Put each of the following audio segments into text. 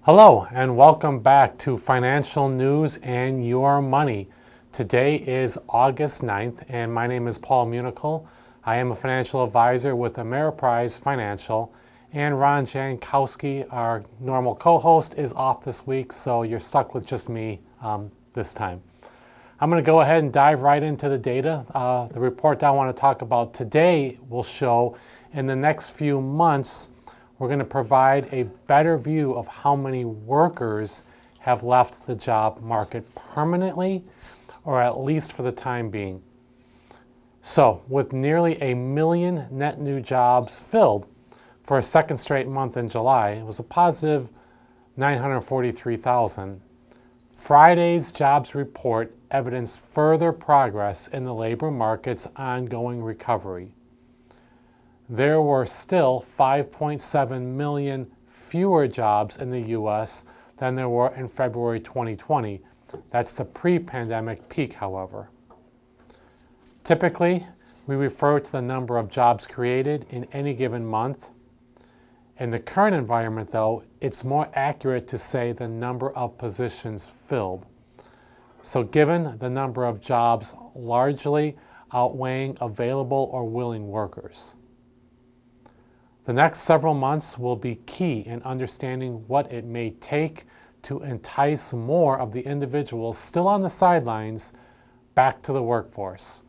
Hello and welcome back to Financial News and Your Money. Today is August 9th and my name is Paul Munichel. I am a financial advisor with Ameriprise Financial, and Ron Jankowski, our normal co-host, is off this week, so you're stuck with just me this time. I'm going to go ahead and dive right into the data. The report that I want to talk about today will show in the next few months we're going to provide a better view of how many workers have left the job market permanently, or at least for the time being. So, with nearly 1 million net new jobs filled for a second straight month in July, it was a positive 943,000. Friday's jobs report evidenced further progress in the labor market's ongoing recovery. There were still 5.7 million fewer jobs in the U.S. than there were in February 2020. That's the pre-pandemic peak, however. Typically, we refer to the number of jobs created in any given month. In the current environment, though, it's more accurate to say the number of positions filled. So given the number of jobs largely outweighing available or willing workers. The next several months will be key in understanding what it may take to entice more of the individuals still on the sidelines back to the workforce.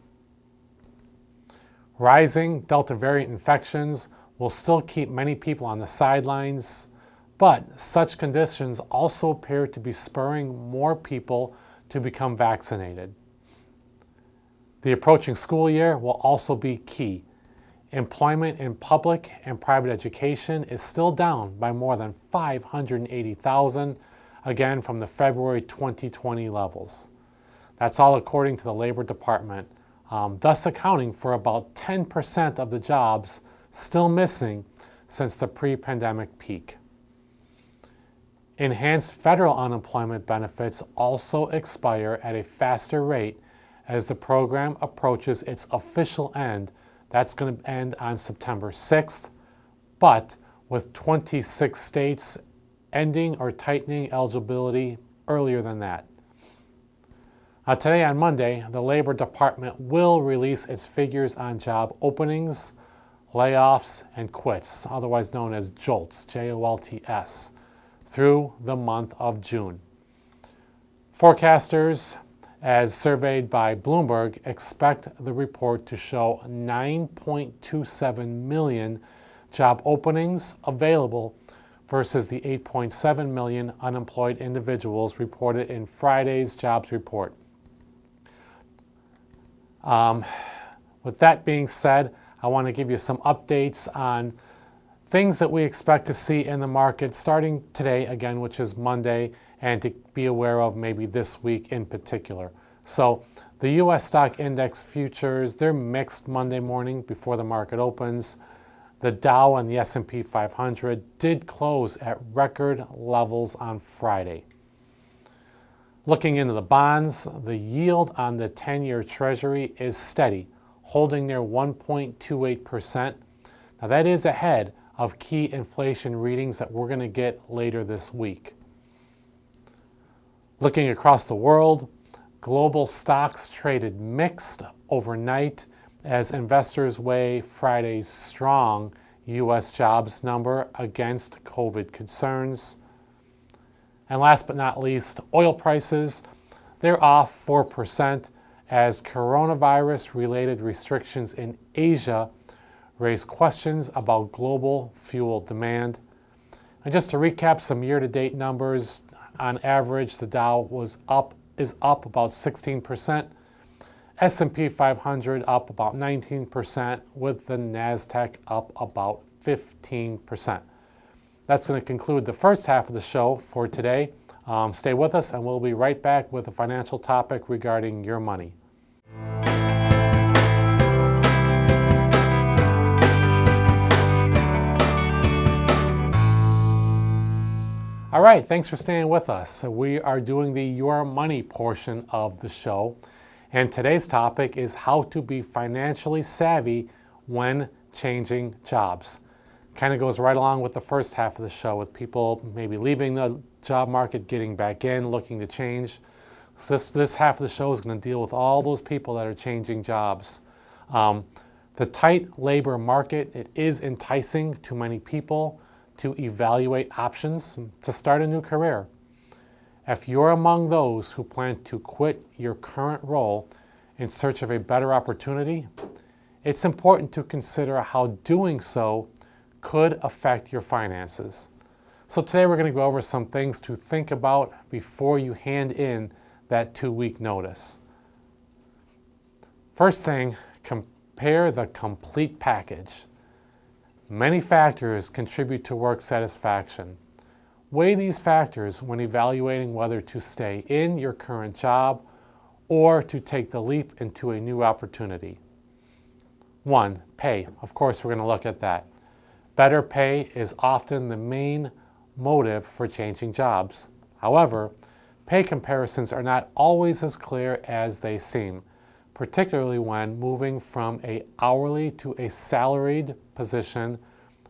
Rising Delta variant infections will still keep many people on the sidelines, but such conditions also appear to be spurring more people to become vaccinated. The approaching school year will also be key. Employment in public and private education is still down by more than 580,000, again from the February 2020 levels. That's all according to the Labor Department, thus accounting for about 10% of the jobs still missing since the pre-pandemic peak. Enhanced federal unemployment benefits also expire at a faster rate as the program approaches its official end. That's going to end on September 6th, but with 26 states ending or tightening eligibility earlier than that. Today on Monday, the Labor Department will release its figures on job openings, layoffs, and quits, otherwise known as JOLTS, J-O-L-T-S, through the month of June. Forecasters, as surveyed by Bloomberg, expect the report to show 9.27 million job openings available versus the 8.7 million unemployed individuals reported in Friday's jobs report. With that being said, I want to give you some updates on things that we expect to see in the market starting today, again, which is Monday, and to be aware of maybe this week in particular. So the U.S. stock index futures, they're mixed Monday morning before the market opens. The Dow and the S&P 500 did close at record levels on Friday. Looking into the bonds, the yield on the 10-year Treasury is steady, holding near 1.28%. Now that is ahead of key inflation readings that we're going to get later this week. Looking across the world, global stocks traded mixed overnight as investors weigh Friday's strong U.S. jobs number against COVID concerns. And last but not least, oil prices, they're off 4% as coronavirus-related restrictions in Asia raise questions about global fuel demand. And just to recap some year-to-date numbers, on average, the Dow is up about 16%, S&P 500 up about 19%, with the NASDAQ up about 15%. That's going to conclude the first half of the show for today. Stay with us and we'll be right back with a financial topic regarding your money. All right, thanks for staying with us. We are doing the Your Money portion of the show, and today's topic is how to be financially savvy when changing jobs. Kind of goes right along with the first half of the show, with people maybe leaving the job market, getting back in, looking to change. So this half of the show is going to deal with all those people that are changing jobs. The tight labor market, it is enticing to many people to evaluate options to start a new career. If you're among those who plan to quit your current role in search of a better opportunity, it's important to consider how doing so could affect your finances. So today we're going to go over some things to think about before you hand in that 2-week notice. First thing, compare the complete package. Many factors contribute to work satisfaction. Weigh these factors when evaluating whether to stay in your current job or to take the leap into a new opportunity. 1, pay. Of course, we're going to look at that. Better pay is often the main motive for changing jobs. However, pay comparisons are not always as clear as they seem, particularly when moving from an hourly to a salaried position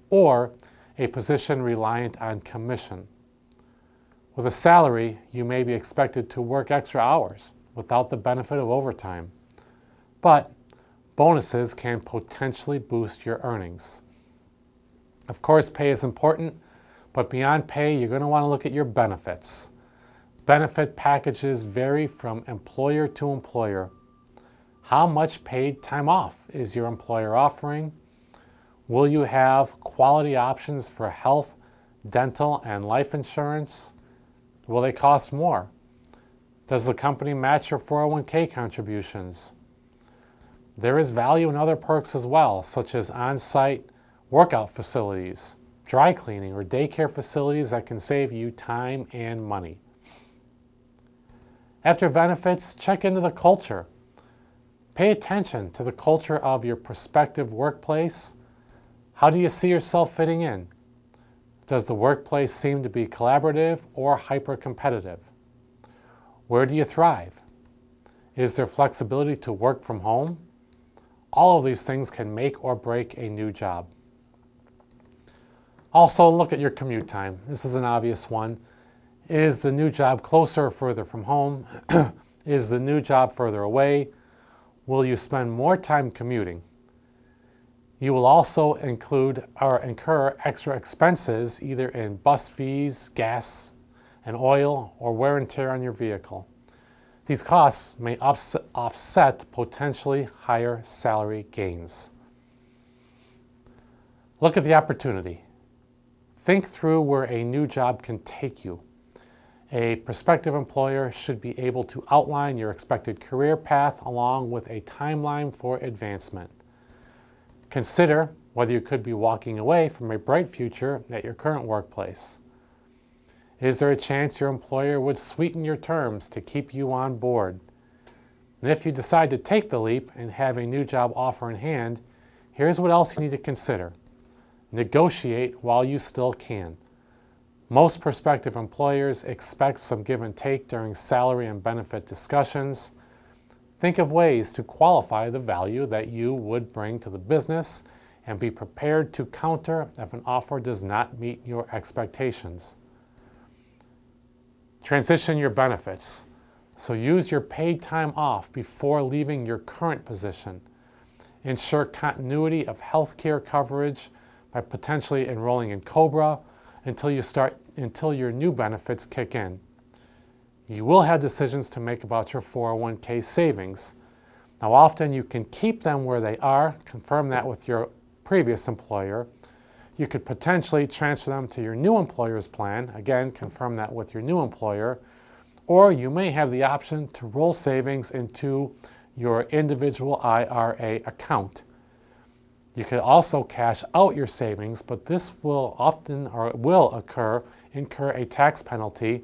or a position reliant on commission. With a salary, you may be expected to work extra hours without the benefit of overtime, but bonuses can potentially boost your earnings. Of course, pay is important, but beyond pay, you're going to want to look at your benefits. Benefit packages vary from employer to employer. How much paid time off is your employer offering? Will you have quality options for health, dental, and life insurance? Will they cost more? Does the company match your 401k contributions? There is value in other perks as well, such as on-site workout facilities, dry cleaning, or daycare facilities that can save you time and money. After benefits, check into the culture. Pay attention to the culture of your prospective workplace. How do you see yourself fitting in? Does the workplace seem to be collaborative or hyper-competitive? Where do you thrive? Is there flexibility to work from home? All of these things can make or break a new job. Also, look at your commute time. This is an obvious one. Is the new job closer or further from home? Is the new job further away? Will you spend more time commuting? You will also incur extra expenses either in bus fees, gas and oil, or wear and tear on your vehicle. These costs may offset potentially higher salary gains. Look at the opportunity. Think through where a new job can take you. A prospective employer should be able to outline your expected career path along with a timeline for advancement. Consider whether you could be walking away from a bright future at your current workplace. Is there a chance your employer would sweeten your terms to keep you on board? And if you decide to take the leap and have a new job offer in hand, here's what else you need to consider. Negotiate while you still can. Most prospective employers expect some give and take during salary and benefit discussions. Think of ways to qualify the value that you would bring to the business and be prepared to counter if an offer does not meet your expectations. Transition your benefits. So use your paid time off before leaving your current position. Ensure continuity of health care coverage by potentially enrolling in COBRA until your new benefits kick in. You will have decisions to make about your 401k savings. Now, often you can keep them where they are, confirm that with your previous employer. You could potentially transfer them to your new employer's plan, again, confirm that with your new employer, or you may have the option to roll savings into your individual IRA account. You could also cash out your savings, but this will incur a tax penalty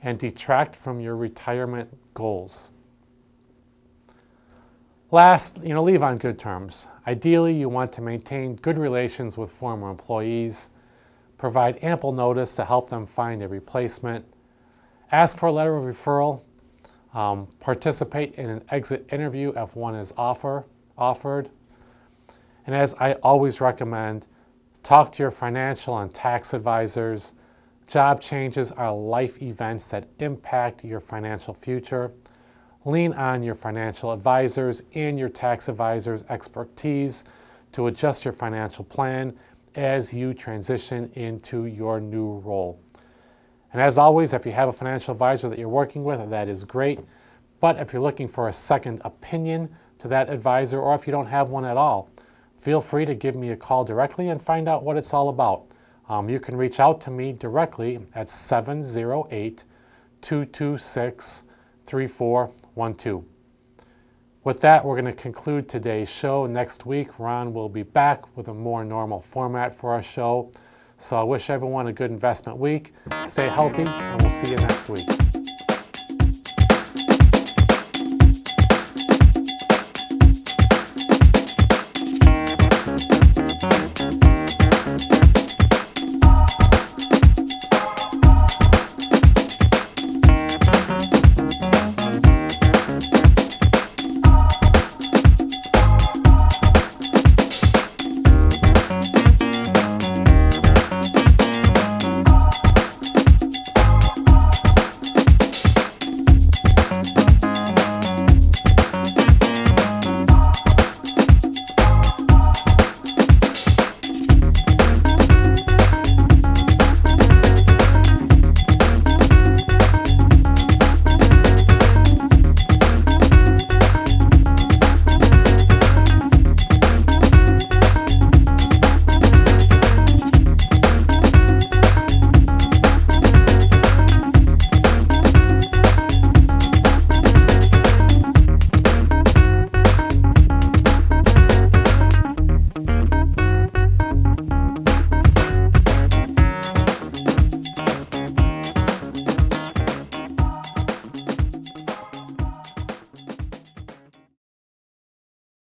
and detract from your retirement goals. Last, leave on good terms. Ideally, you want to maintain good relations with former employees, provide ample notice to help them find a replacement, ask for a letter of referral, participate in an exit interview if one is offered, and as I always recommend, Talk to your financial and tax advisors. Job changes are life events that impact your financial future. Lean on your financial advisors and your tax advisors' expertise to adjust your financial plan as you transition into your new role. And as always, if you have a financial advisor that you're working with, that is great. But if you're looking for a second opinion to that advisor, or if you don't have one at all, feel free to give me a call directly and find out what it's all about. You can reach out to me directly at 708-226-3412. With that, we're going to conclude today's show. Next week, Ron will be back with a more normal format for our show. So I wish everyone a good investment week. Stay healthy, and we'll see you next week.